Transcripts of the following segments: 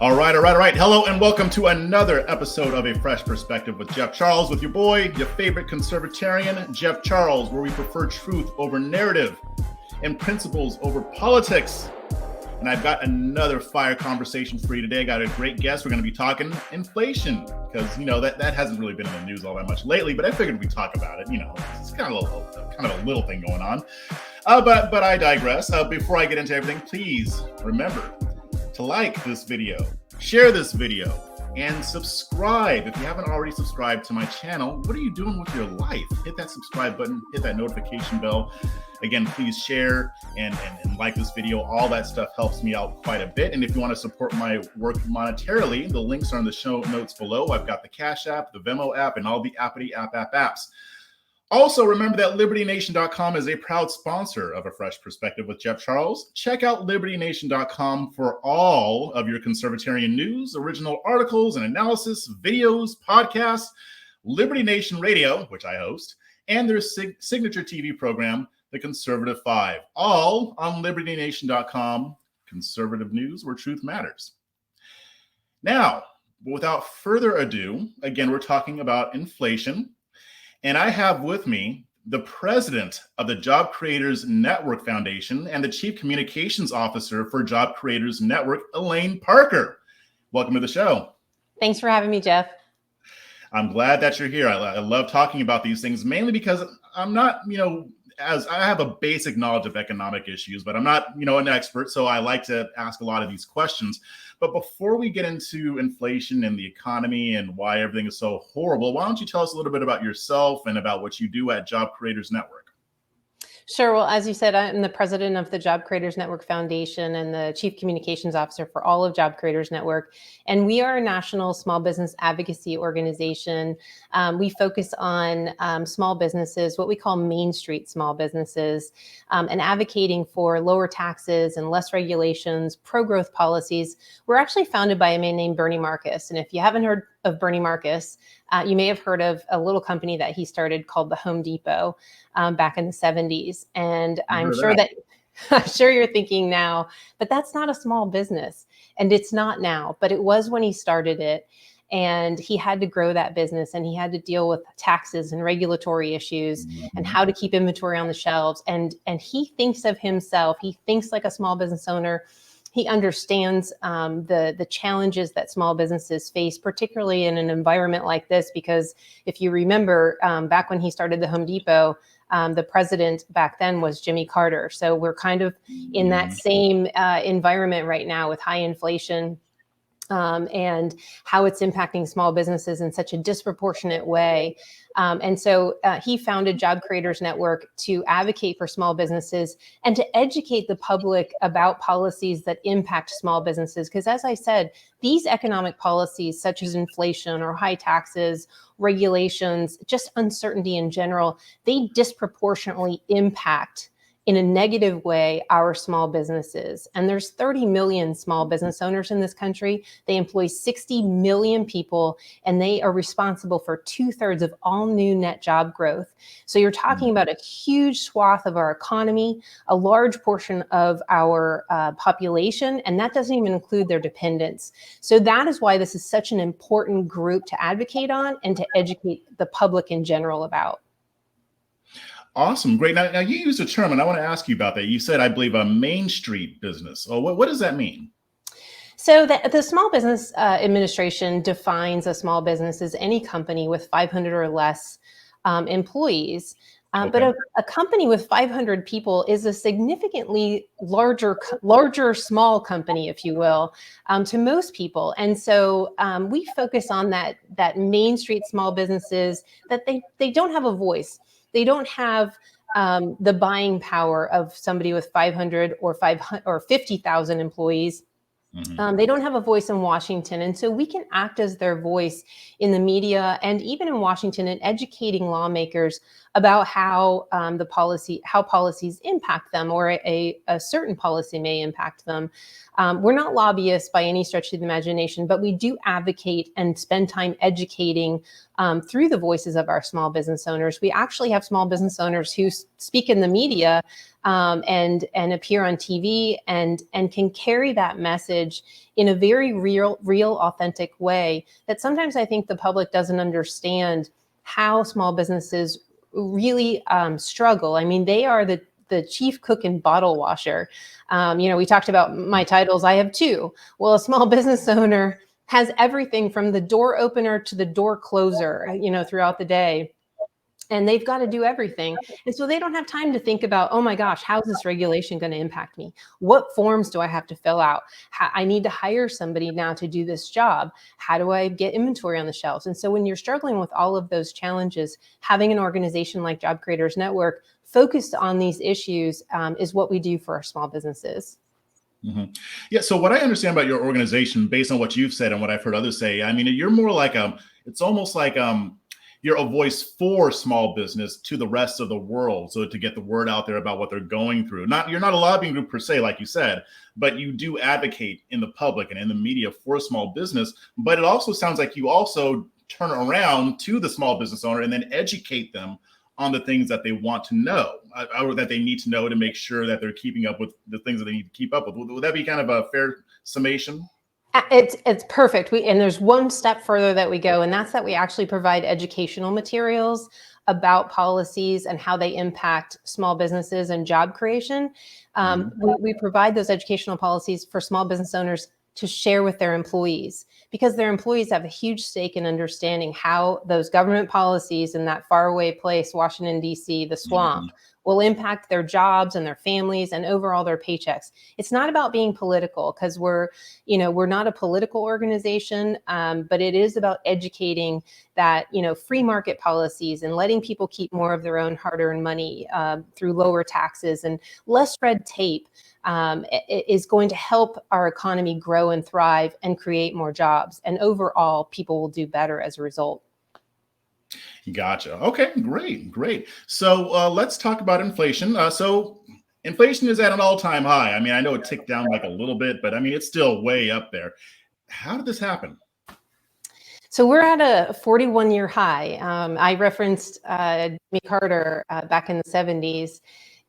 All right. Hello and welcome to another episode of A Fresh Perspective with Jeff Charles, with your boy, your favorite conservatarian, Jeff Charles, where we prefer truth over narrative and principles over politics. And I've got another fire conversation for you today. I got a great guest. We're going to be talking inflation because, that hasn't really been in the news all that much lately, but I figured we'd talk about it. It's kind of a little thing going on. But I digress. Before I get into everything, please remember to like this video, share this video, and subscribe. If you haven't already subscribed to my channel, what are you doing with your life? Hit that subscribe button, hit that notification bell. Again, please share and like this video. All that stuff helps me out quite a bit. And if you want to support my work monetarily, the links are in the show notes below. I've got the CashApp, the Venmo app, and all the Appity apps. Also, remember that LibertyNation.com is a proud sponsor of A Fresh Perspective with Jeff Charles. Check out LibertyNation.com for all of your conservatarian news, original articles and analysis, videos, podcasts, Liberty Nation Radio, which I host, and their signature TV program, The Conservative 5, all on LibertyNation.com, conservative news where truth matters. Now, without further ado, again, we're talking about inflation. And I have with me the president of the Job Creators Network Foundation and the chief communications officer for Job Creators Network, Elaine Parker. Welcome to the show. Thanks for having me, Jeff. I'm glad that you're here. I love talking about these things, mainly because I'm not, as I have a basic knowledge of economic issues, but I'm not, an expert. So I like to ask a lot of these questions. But before we get into inflation and the economy and why everything is so horrible, why don't you tell us a little bit about yourself and about what you do at Job Creators Network? Sure. Well, as you said, I'm the president of the Job Creators Network Foundation and the chief communications officer for all of Job Creators Network. And we are a national small business advocacy organization. We focus on small businesses, what we call Main Street small businesses, and advocating for lower taxes and less regulations, pro-growth policies. We're actually founded by a man named Bernie Marcus. And if you haven't heard of Bernie Marcus, you may have heard of a little company that he started called the Home Depot back in the 70s. And I'm sure you're thinking now, but that's not a small business. And it's not now, but it was when he started it. And he had to grow that business and he had to deal with taxes and regulatory issues and how to keep inventory on the shelves. And he thinks of himself, he thinks like a small business owner. He understands the challenges that small businesses face, particularly in an environment like this, because if you remember, back when he started the Home Depot, the president back then was Jimmy Carter. So we're kind of in that same environment right now with high inflation and how it's impacting small businesses in such a disproportionate way. And so he founded Job Creators Network to advocate for small businesses and to educate the public about policies that impact small businesses. Because as I said, these economic policies such as inflation or high taxes, regulations, just uncertainty in general, they disproportionately impact in a negative way our small businesses. And there's 30 million small business owners in this country. They employ 60 million people, and they are responsible for 2/3 of all new net job growth. So you're talking about a huge swath of our economy, a large portion of our population, and that doesn't even include their dependents. So that is why this is such an important group to advocate on and to educate the public in general about. Awesome. Great. Now you used a term, and I want to ask you about that. You said, I believe, a Main Street business. Oh, what does that mean? So the Small Business Administration defines a small business as any company with 500 or less employees. Okay. But a company with 500 people is a significantly larger small company, if you will, to most people. And so we focus on that Main Street small businesses that they don't have a voice. They don't have the buying power of somebody with 500 or 50,000 employees. They don't have a voice in Washington. And so we can act as their voice in the media and even in Washington in educating lawmakers about how how policies impact them, or a certain policy may impact them. We're not lobbyists by any stretch of the imagination, but we do advocate and spend time educating through the voices of our small business owners. We actually have small business owners who speak in the media and appear on TV and can carry that message in a very real, authentic way that sometimes I think the public doesn't understand how small businesses really struggle. I mean, they are the chief cook and bottle washer. We talked about my titles. I have two. Well, a small business owner has everything from the door opener to the door closer, throughout the day. And they've got to do everything. And so they don't have time to think about, oh my gosh, how's this regulation going to impact me? What forms do I have to fill out? I need to hire somebody now to do this job. How do I get inventory on the shelves? And so when you're struggling with all of those challenges, having an organization like Job Creators Network focused on these issues is what we do for our small businesses. Mm-hmm. Yeah. So what I understand about your organization, based on what you've said and what I've heard others say, I mean, you're more like it's almost like you're a voice for small business to the rest of the world. So to get the word out there about what they're going through. You're not a lobbying group per se, like you said, but you do advocate in the public and in the media for small business. But it also sounds like you also turn around to the small business owner and then educate them on the things that they want to know, or that they need to know to make sure that they're keeping up with the things that they need to keep up with. Would that be kind of a fair summation? It's perfect. And there's one step further that we go, and that's that we actually provide educational materials about policies and how they impact small businesses and job creation. We provide those educational policies for small business owners to share with their employees, because their employees have a huge stake in understanding how those government policies in that faraway place, Washington, D.C., the swamp, will impact their jobs and their families and overall their paychecks. It's not about being political, because we're not a political organization, but it is about educating that, free market policies and letting people keep more of their own hard-earned money through lower taxes and less red tape is going to help our economy grow and thrive and create more jobs. And overall, people will do better as a result. Gotcha. Okay, great. So let's talk about inflation. So inflation is at an all-time high. I mean, I know it ticked down like a little bit, but I mean, it's still way up there. How did this happen? So we're at a 41-year high. I referenced Jimmy Carter back in the 70s.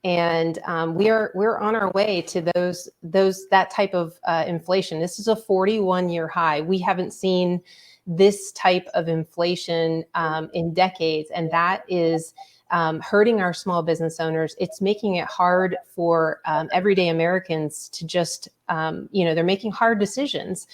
And we're on our way to that type of inflation. This is a 41-year high. We haven't seen this type of inflation in decades, and that is hurting our small business owners. It's making it hard for everyday Americans to just, they're making hard decisions.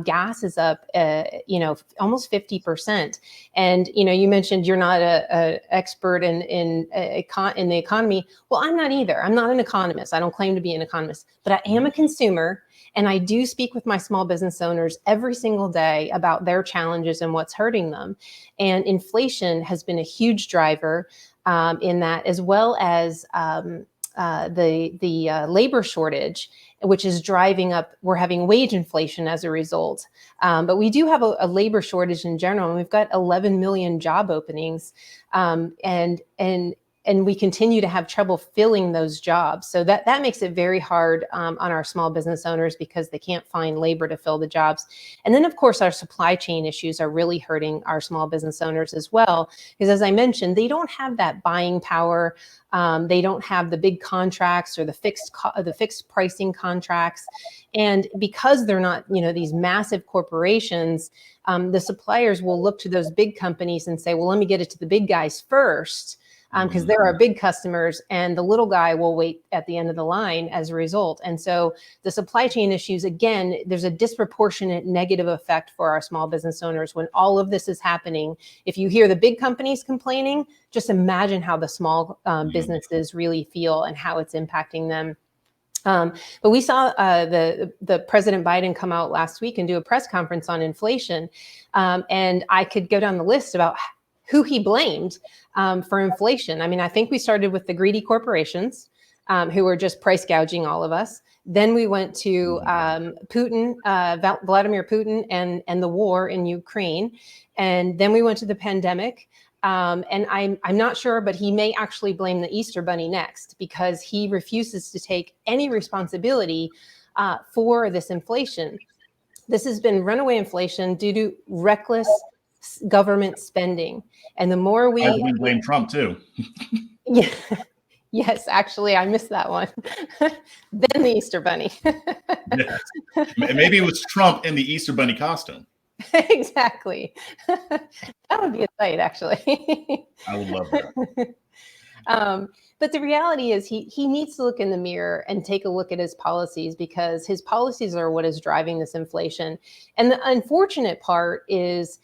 Gas is up, almost 50%. And, you mentioned you're not an expert in the economy. Well, I'm not either. I'm not an economist. I don't claim to be an economist, but I am a consumer. And I do speak with my small business owners every single day about their challenges and what's hurting them. And inflation has been a huge driver in that, as well as the labor shortage, which is driving up. We're having wage inflation as a result. But we do have a labor shortage in general, and we've got 11 million job openings, and we continue to have trouble filling those jobs. So that makes it very hard on our small business owners, because they can't find labor to fill the jobs. And then, of course, our supply chain issues are really hurting our small business owners as well, because, as I mentioned, they don't have that buying power. They don't have the big contracts or the fixed pricing contracts. And because they're not, these massive corporations, the suppliers will look to those big companies and say, well, let me get it to the big guys first, because they're our big customers, and the little guy will wait at the end of the line as a result. And so the supply chain issues, again, there's a disproportionate negative effect for our small business owners when all of this is happening. If you hear the big companies complaining, just imagine how the small businesses really feel and how it's impacting them. But we saw the President Biden come out last week and do a press conference on inflation. And I could go down the list about who he blamed for inflation. I mean, I think we started with the greedy corporations who were just price gouging all of us. Then we went to Putin, Vladimir Putin, and the war in Ukraine. And then we went to the pandemic. And I'm not sure, but he may actually blame the Easter Bunny next, because he refuses to take any responsibility for this inflation. This has been runaway inflation due to reckless government spending. And the more we blame Trump too. Yeah. Yes, actually, I missed that one. Then the Easter Bunny. Yes. Maybe it was Trump in the Easter Bunny costume. Exactly. That would be a sight, actually. I would love that. But the reality is he needs to look in the mirror and take a look at his policies, because his policies are what is driving this inflation. And the unfortunate part is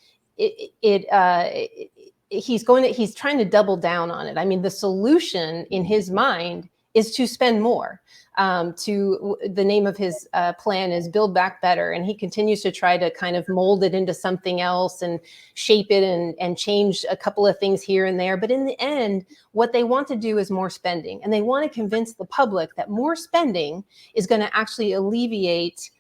he's trying to double down on it. I mean, the solution in his mind is to spend more. The name of his plan is Build Back Better. And he continues to try to kind of mold it into something else and shape it and change a couple of things here and there. But in the end, what they want to do is more spending. And they want to convince the public that more spending is going to actually alleviate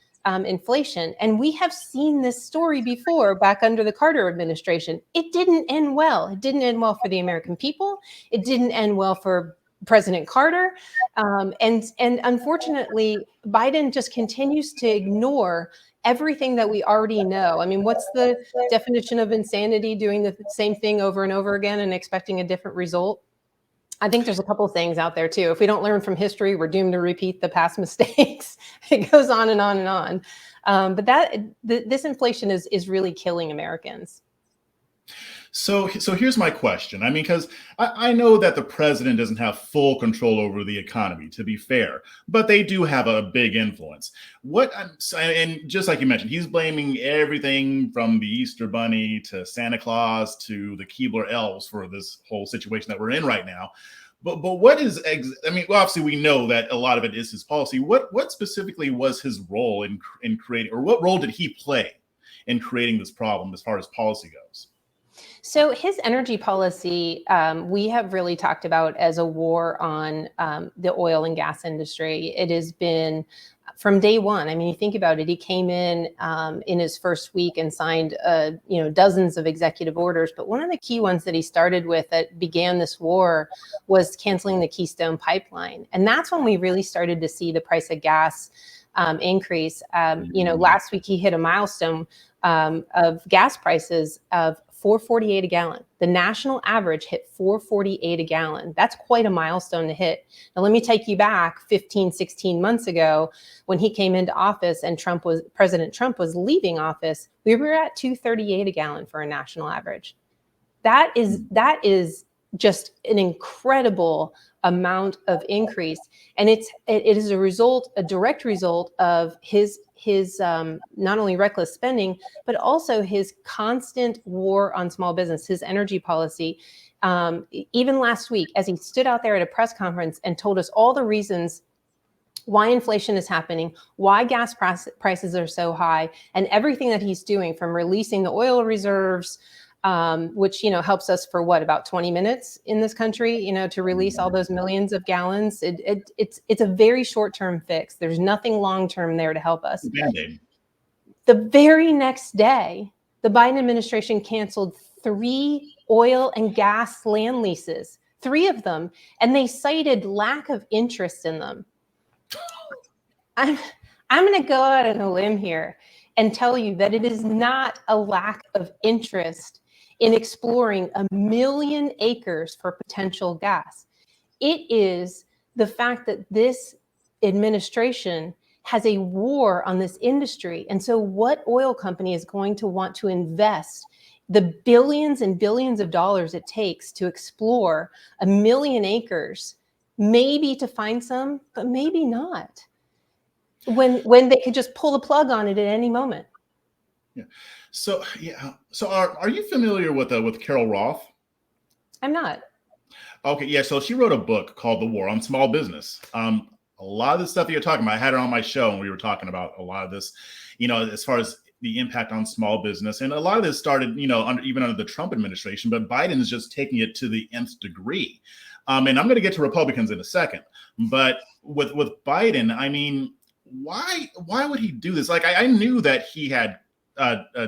inflation. And we have seen this story before back under the Carter administration. It didn't end well. It didn't end well for the American people. It didn't end well for President Carter. And unfortunately, Biden just continues to ignore everything that we already know. I mean, what's the definition of insanity? Doing the same thing over and over again and expecting a different result? I think there's a couple of things out there too. If we don't learn from history, we're doomed to repeat the past mistakes. It goes on and on and on. But this inflation is really killing Americans. So here's my question. I mean, because I know that the president doesn't have full control over the economy, to be fair, but they do have a big influence. And just like you mentioned, he's blaming everything from the Easter Bunny to Santa Claus to the Keebler elves for this whole situation that we're in right now. But what is, I mean, well, obviously we know that a lot of it is his policy. What specifically was his role in creating, or what role did he play in creating this problem as far as policy goes? So his energy policy, we have really talked about as a war on the oil and gas industry. It has been from day one. I mean, you think about it, he came in his first week and signed dozens of executive orders. But one of the key ones that he started with that began this war was canceling the Keystone Pipeline. And that's when we really started to see the price of gas increase. Last week he hit a milestone of gas prices of $4.48 a gallon. The national average hit $4.48 a gallon. That's quite a milestone to hit. Now, let me take you back 15, 16 months ago when he came into office and President Trump was leaving office. We were at $2.38 a gallon for a national average. That is just an incredible amount of increase. And it is a direct result of his not only reckless spending, but also his constant war on small business, his energy policy. Even last week, as he stood out there at a press conference and told us all the reasons why inflation is happening, why gas prices are so high, and everything that he's doing, from releasing the oil reserves, which helps us for about 20 minutes in this country, to release all those millions of gallons. It's a very short-term fix. There's nothing long-term there to help us. Band-Aid. The very next day, the Biden administration canceled 3 oil and gas land leases, 3 of them, and they cited lack of interest in them. I'm going to go out on a limb here and tell you that it is not a lack of interest in exploring 1 million acres for potential gas. It is the fact that this administration has a war on this industry. And so what oil company is going to want to invest the billions and billions of dollars it takes to explore 1 million acres, maybe to find some, but maybe not, when they could just pull the plug on it at any moment? Yeah. So are you familiar with Carol Roth? I'm not. Okay, yeah. So she wrote a book called The War on Small Business. A lot of the stuff that you're talking about, I had her on my show and we were talking about a lot of this, as far as the impact on small business. And a lot of this started, even under the Trump administration, but Biden is just taking it to the nth degree. And I'm going to get to Republicans in a second, but with Biden, I mean, why would he do this? Like, I knew that he had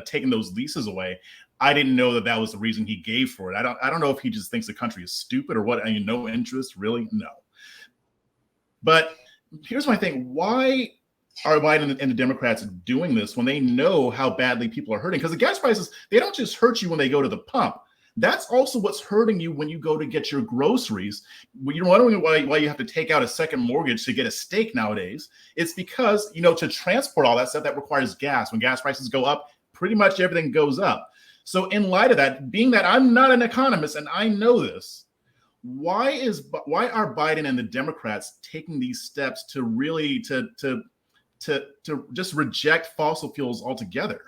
taken those leases away, I didn't know that that was the reason he gave for it. I don't know if he just thinks the country is stupid or what. I mean, no interest, really? No. But here's my thing. Why are Biden and the Democrats doing this when they know how badly people are hurting? Because the gas prices, they don't just hurt you when they go to the pump. That's also what's hurting you when you go to get your groceries. You're wondering why you have to take out a second mortgage to get a steak nowadays. It's because, to transport all that stuff, that requires gas. When gas prices go up, pretty much everything goes up. So in light of that, being that I'm not an economist and I know this, why are Biden and the Democrats taking these steps to really to just reject fossil fuels altogether?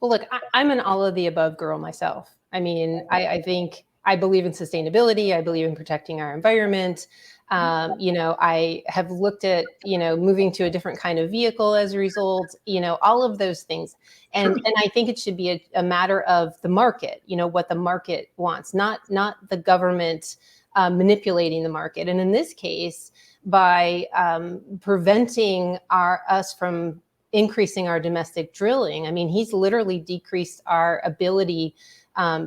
Well, look, I'm an all of the above girl myself. I mean, I think I believe in sustainability. I believe in protecting our environment. I have looked at, moving to a different kind of vehicle as a result, all of those things. And I think it should be a matter of the market, what the market wants, not the government manipulating the market. And in this case, by preventing us from increasing our domestic drilling, I mean, he's literally decreased our ability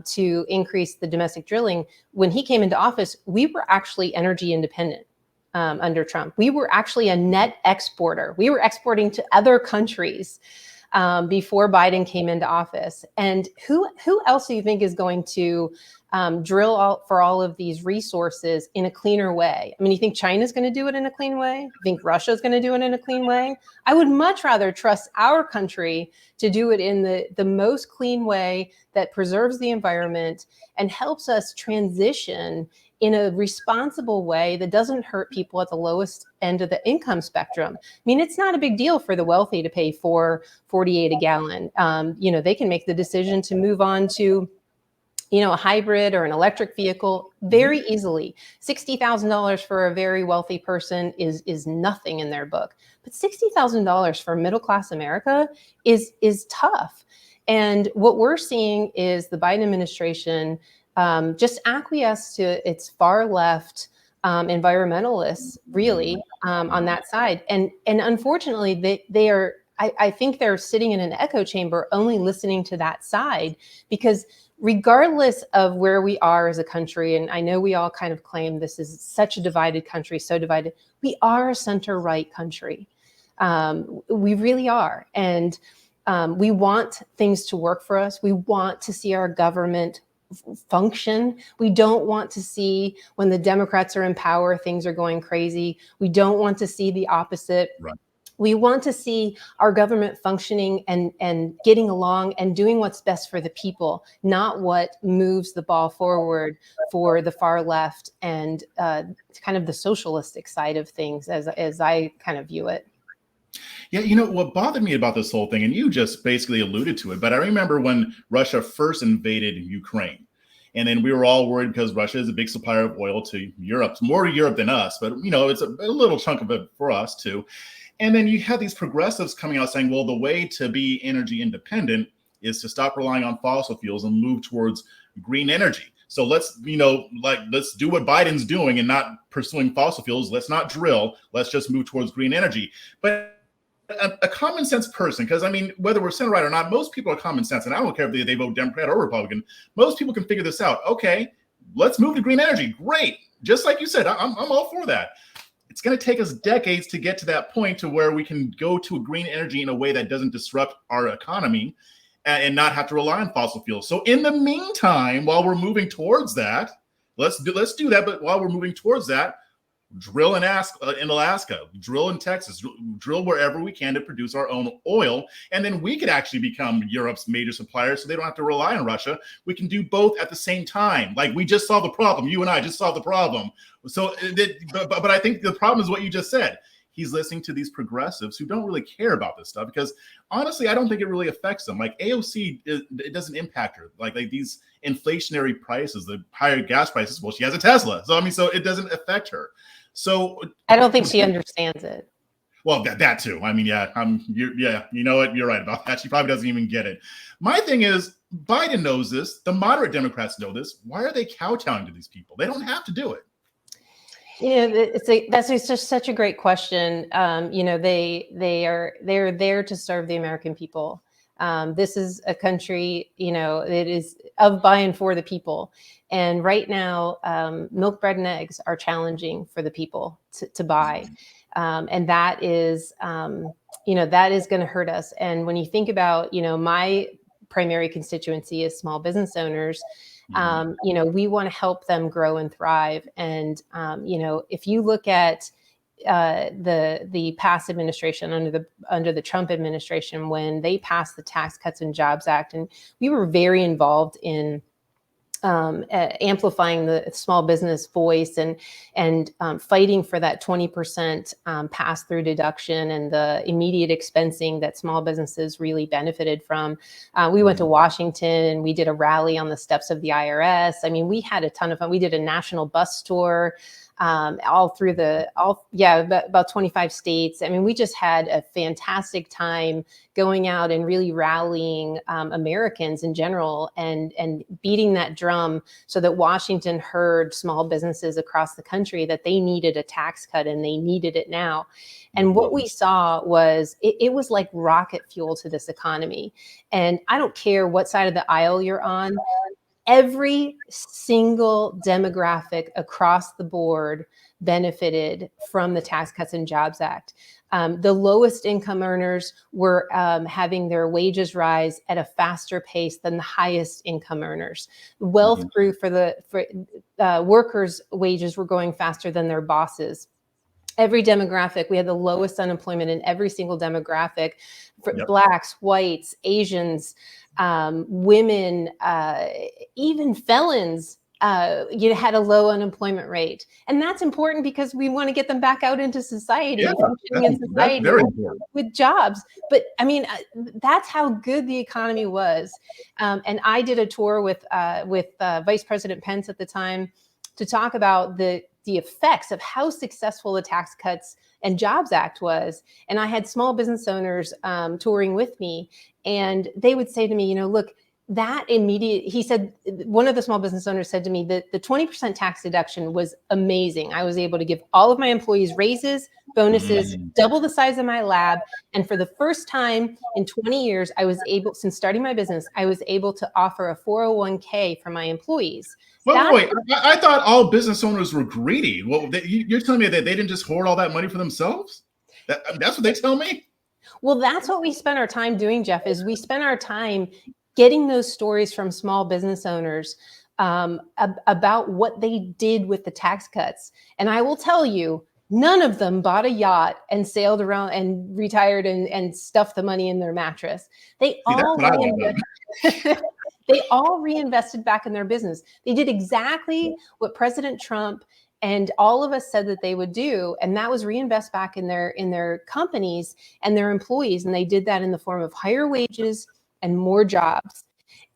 to increase the domestic drilling. When he came into office, we were actually energy independent under Trump. We were actually a net exporter. We were exporting to other countries before Biden came into office. And who else do you think is going to drill for all of these resources in a cleaner way? I mean, you think China's going to do it in a clean way? You think Russia's going to do it in a clean way? I would much rather trust our country to do it in the most clean way that preserves the environment and helps us transition in a responsible way that doesn't hurt people at the lowest end of the income spectrum. I mean, it's not a big deal for the wealthy to pay $4.48 a gallon. They can make the decision to move on to a hybrid or an electric vehicle very easily. $60,000 for a very wealthy person is nothing in their book. But $60,000 for middle-class America is tough. And what we're seeing is the Biden administration just acquiesce to its far left environmentalists, really, on that side. And unfortunately, they are, I think they're sitting in an echo chamber only listening to that side, because regardless of where we are as a country, and I know we all kind of claim this is such a divided country, so divided, we are a center-right country. We really are. And we want things to work for us. We want to see our government function. We don't want to see when the Democrats are in power, things are going crazy. We don't want to see the opposite. Right. We want to see our government functioning and getting along and doing what's best for the people, not what moves the ball forward for the far left and kind of the socialistic side of things, as I kind of view it. Yeah, what bothered me about this whole thing, and you just basically alluded to it, but I remember when Russia first invaded Ukraine. And then we were all worried because Russia is a big supplier of oil to Europe, more Europe than us, but it's a little chunk of it for us too. And then you have these progressives coming out saying, well, the way to be energy independent is to stop relying on fossil fuels and move towards green energy. So let's do what Biden's doing and not pursuing fossil fuels. Let's not drill. Let's just move towards green energy. But a common sense person, because I mean, whether we're center right or not, most people are common sense, and I don't care if they vote Democrat or Republican. Most people can figure this out. Okay, let's move to green energy. Great. Just like you said, I'm all for that. It's going to take us decades to get to that point to where we can go to a green energy in a way that doesn't disrupt our economy and not have to rely on fossil fuels. So in the meantime, while we're moving towards that, let's do that. But while we're moving towards that, drill in Alaska, drill in Texas, drill wherever we can to produce our own oil. And then we could actually become Europe's major supplier, so they don't have to rely on Russia. We can do both at the same time. Like, we just solved the problem. You and I just solved the problem. So, but I think the problem is what you just said. He's listening to these progressives who don't really care about this stuff, because honestly, I don't think it really affects them. Like AOC, it doesn't impact her. Like these inflationary prices, the higher gas prices. Well, she has a Tesla, so it doesn't affect her. So I don't think she understands it. Well, that too. I mean, you know what? You're right about that. She probably doesn't even get it. My thing is, Biden knows this. The moderate Democrats know this. Why are they kowtowing to these people? They don't have to do it. That's just such a great question. They're there to serve the American people. This is a country, it is of, by, and for the people. And right now, milk, bread, and eggs are challenging for the people to buy. And that is, that is going to hurt us. And when you think about, my primary constituency is small business owners, we want to help them grow and thrive. And, if you look at the past administration under the Trump administration, when they passed the Tax Cuts and Jobs Act, and we were very involved in amplifying the small business voice and fighting for that 20% pass-through deduction and the immediate expensing that small businesses really benefited from. We went to Washington and we did a rally on the steps of the IRS. I mean, we had a ton of fun. We did a national bus tour about 25 states. I mean, we just had a fantastic time going out and really rallying Americans in general and beating that drum so that Washington heard small businesses across the country that they needed a tax cut and they needed it now. And what we saw was it was like rocket fuel to this economy. And I don't care what side of the aisle you're on. Every single demographic across the board benefited from the Tax Cuts and Jobs Act. The lowest income earners were having their wages rise at a faster pace than the highest income earners. Wealth grew for workers' wages were growing faster than their bosses. Every demographic, we had the lowest unemployment in every single demographic for Blacks, whites, Asians, women, even felons, had a low unemployment rate. And that's important because we want to get them back out into society, functioning in society with jobs. But I mean, that's how good the economy was. And I did a tour with Vice President Pence at the time to talk about the effects of how successful the Tax Cuts and Jobs Act was. And I had small business owners touring with me, and they would say to me, look, he said, one of the small business owners said to me that the 20% tax deduction was amazing. I was able to give all of my employees raises, bonuses, double the size of my lab. And for the first time in 20 years, since starting my business, I was able to offer a 401k for my employees. Wait, I thought all business owners were greedy. Well, you're telling me that they didn't just hoard all that money for themselves? That's what they tell me? Well, that's what we spent our time doing, Jeff, is we spent our time getting those stories from small business owners about what they did with the tax cuts. And I will tell you, none of them bought a yacht and sailed around and retired and stuffed the money in their mattress. They all reinvested back in their business. They did exactly what President Trump and all of us said that they would do, and that was reinvest back in their companies and their employees. And they did that in the form of higher wages and more jobs.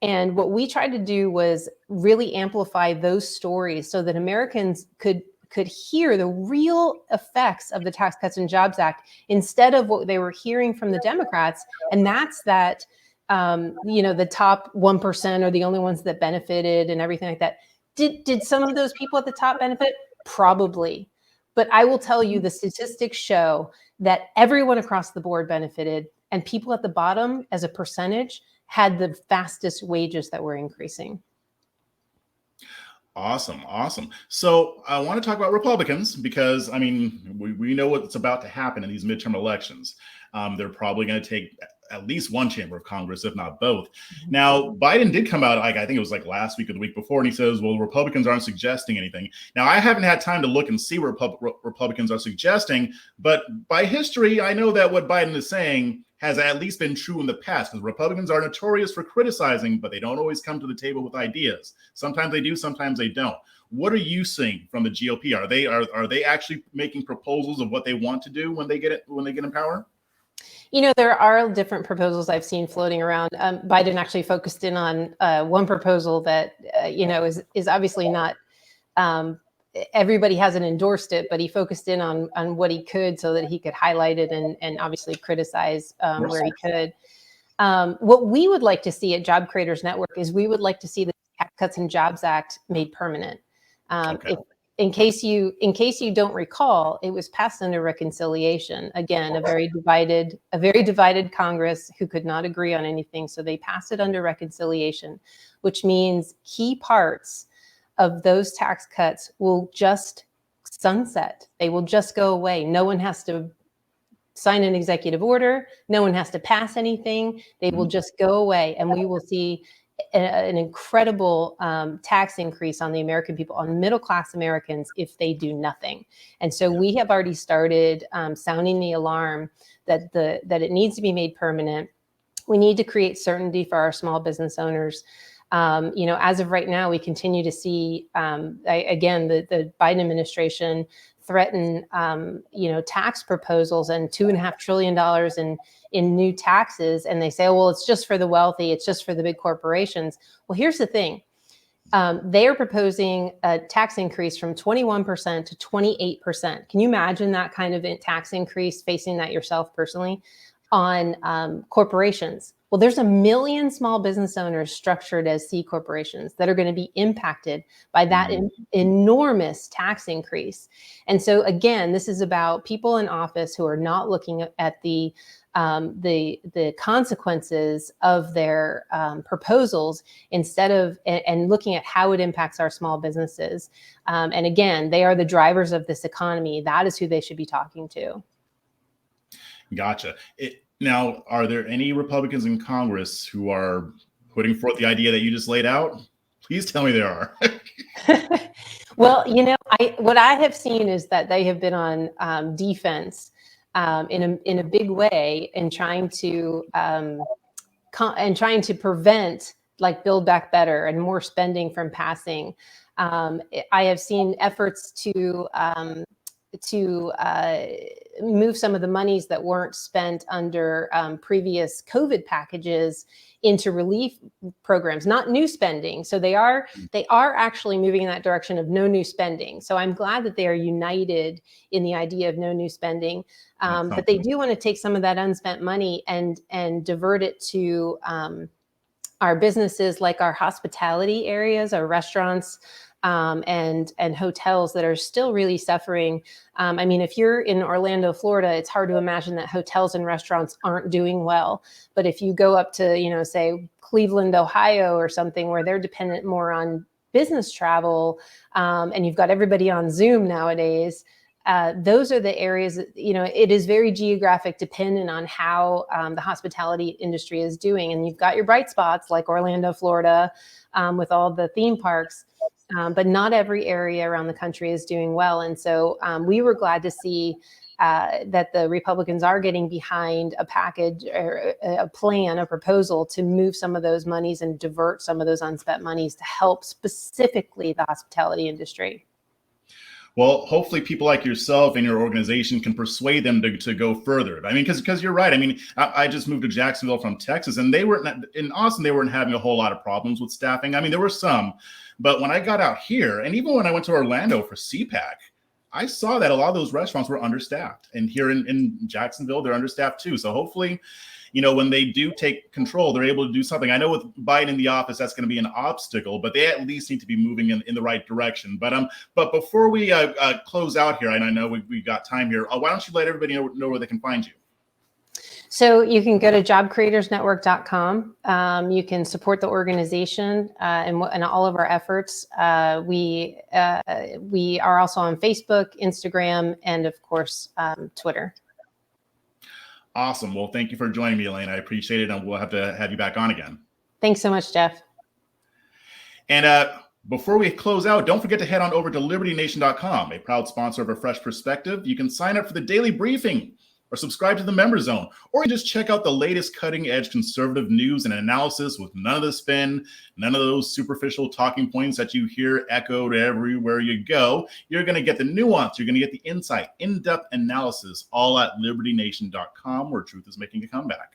And what we tried to do was really amplify those stories so that Americans could hear the real effects of the Tax Cuts and Jobs Act instead of what they were hearing from the Democrats. And that's that, the top 1% are the only ones that benefited and everything like that. Did some of those people at the top benefit? Probably. But I will tell you, the statistics show that everyone across the board benefited, and people at the bottom, as a percentage, had the fastest wages that were increasing. Awesome. So I want to talk about Republicans because, I mean, we know what's about to happen in these midterm elections. They're probably going to take at least one chamber of Congress, if not both. Now, Biden did come out, I think it was like last week or the week before, and he says, well, Republicans aren't suggesting anything. Now, I haven't had time to look and see what Republicans are suggesting, but by history, I know that what Biden is saying has at least been true in the past, because Republicans are notorious for criticizing, but they don't always come to the table with ideas. Sometimes they do, sometimes they don't. What are you seeing from the GOP? Are they actually making proposals of what they want to do when they get in power? There are different proposals I've seen floating around. Biden actually focused in on one proposal that, is obviously not, everybody hasn't endorsed it, but he focused in on what he could so that he could highlight it and obviously criticize where he could. What we would like to see at Job Creators Network is we would like to see the Tax Cuts and Jobs Act made permanent. in case you don't recall, it was passed under reconciliation. Again, a very divided Congress who could not agree on anything. So they passed it under reconciliation, which means key parts of those tax cuts will just sunset. They will just go away. No one has to sign an executive order. No one has to pass anything. They will just go away, and we will see an incredible tax increase on the American people, on middle-class Americans, if they do nothing. And so we have already started sounding the alarm that it needs to be made permanent. We need to create certainty for our small business owners. As of right now, we continue to see, again, the Biden administration threaten, tax proposals and $2.5 trillion in new taxes. And they say, oh, well, it's just for the wealthy. It's just for the big corporations. Well, here's the thing. They are proposing a tax increase from 21% to 28%. Can you imagine that kind of tax increase, facing that yourself personally, on corporations? Well, there's 1 million small business owners structured as C corporations that are going to be impacted by that enormous tax increase. And so, again, this is about people in office who are not looking at the consequences of their proposals, instead of and looking at how it impacts our small businesses. And again, they are the drivers of this economy. That is who they should be talking to. Gotcha. Now, are there any Republicans in Congress who are putting forth the idea that you just laid out? Please tell me there are. Well, what I have seen is that they have been on defense in a big way, and trying to prevent, like, Build Back Better and more spending from passing. I have seen efforts to move some of the monies that weren't spent under previous COVID packages into relief programs, not new spending. So they are actually moving in that direction of no new spending. So I'm glad that they are united in the idea of no new spending. But they do want to take some of that unspent money and divert it to our businesses, like our hospitality areas, our restaurants, and hotels that are still really suffering. I mean, if you're in Orlando, Florida, it's hard to imagine that hotels and restaurants aren't doing well. But if you go up to, say, Cleveland, Ohio or something, where they're dependent more on business travel, and you've got everybody on Zoom nowadays, those are the areas that, it is very geographic dependent on how the hospitality industry is doing. And you've got your bright spots like Orlando, Florida, with all the theme parks. But not every area around the country is doing well. And so we were glad to see that the Republicans are getting behind a package or a plan, a proposal to move some of those monies and divert some of those unspent monies to help specifically the hospitality industry. Well, hopefully people like yourself and your organization can persuade them to go further. I mean, because you're right. I mean, I just moved to Jacksonville from Texas, and in Austin, they weren't having a whole lot of problems with staffing. I mean, there were some, but when I got out here, and even when I went to Orlando for CPAC, I saw that a lot of those restaurants were understaffed. And here in Jacksonville, they're understaffed too. So hopefully, when they do take control, they're able to do something. I know with Biden in the office, that's going to be an obstacle, but they at least need to be moving in the right direction. But before we close out here, and I know we've got time here, why don't you let everybody know where they can find you? So you can go to jobcreatorsnetwork.com. You can support the organization and all of our efforts. We are also on Facebook, Instagram, and of course, Twitter. Awesome. Well, thank you for joining me, Elaine. I appreciate it. And we'll have to have you back on again. Thanks so much, Jeff. And before we close out, don't forget to head on over to libertynation.com, a proud sponsor of A Fresh Perspective. You can sign up for the daily briefing or subscribe to the member zone, or just check out the latest cutting edge conservative news and analysis with none of the spin, none of those superficial talking points that you hear echoed everywhere you go. You're going to get the nuance. You're going to get the insight, in-depth analysis, all at libertynation.com, where truth is making a comeback.